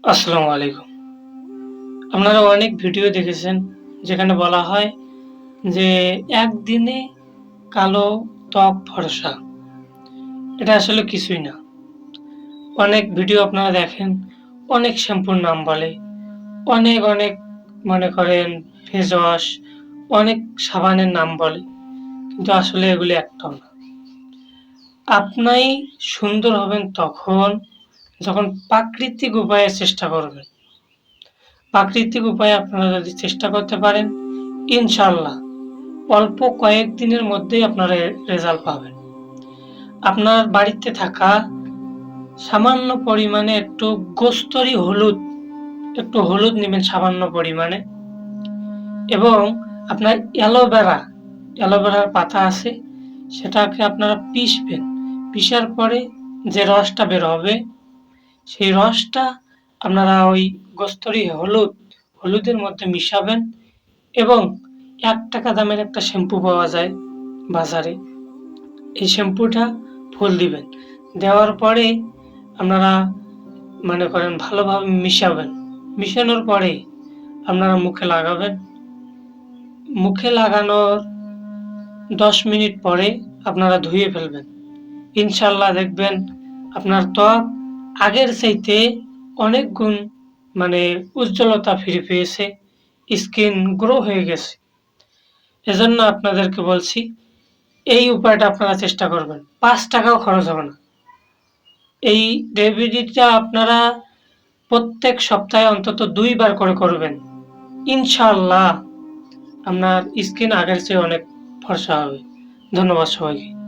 আসসালামু আলাইকুম। আপনারা অনেক ভিডিও দেখেছেন যেখানে বলা হয় যে একদিনে কালো ত্বক ফর্সা। এটা আসলে কিছুই না। অনেক ভিডিও আপনারা দেখেন, অনেক শ্যাম্পুর নাম বলে, অনেক মনে করেন ফেস ওয়াশ, অনেক সাবানের নাম বলে। কিন্তু আসলে এগুলি একটাও না। আপনি সুন্দর হবেন তখন যখন প্রাকৃতিক উপায়ে চেষ্টা করবেন। প্রাকৃতিক উপায়ে আপনারা যদি চেষ্টা করতে পারেন, ইনশাআল্লাহ অল্প কয়েকদিনের মধ্যেই আপনারা রেজাল্ট পাবেন। আপনার বাড়িতে থাকা সামান্য পরিমাণে একটু গোস্তরি হলুদ, একটু হলুদ নিবেন সামান্য পরিমাণে, এবং আপনার অ্যালোভেরার পাতা আছে, সেটাকে আপনারা পিষবেন। পিষার পরে যে রসটা বের হবে, সেই রসটা আপনারা ওই গোস্তরি হলুদের মধ্যে মিশাবেন এবং ৳১ দামের একটা শ্যাম্পু পাওয়া যায় বাজারে। এই শ্যাম্পুটা ফুল দিবেন। দেওয়ার পরে আপনারা মনে করেন ভালোভাবে মিশাবেন। মিশানোর পরে আপনারা মুখে লাগাবেন। মুখে লাগানোর ১০ মিনিট পরে আপনারা ধুয়ে ফেলবেন। ইনশাআল্লাহ দেখবেন আপনার ত্বক আগের চাইতে অনেক গুণ উজ্জ্বলতা ফিরে পেয়েছে, স্কিন গ্লো হয়ে গেছে। এজন্য আপনাদেরকে বলছি, এই উপায়টা আপনারা চেষ্টা করবেন। ৳৫ খরচ হবে না। এই রেমেডিটা আপনারা প্রত্যেক সপ্তাহে অন্তত ২ বার করে করবেন। ইনশাআল্লাহ আপনার স্কিন আগের চেয়ে অনেক ফর্সা হবে। ধন্যবাদ সবাইকে।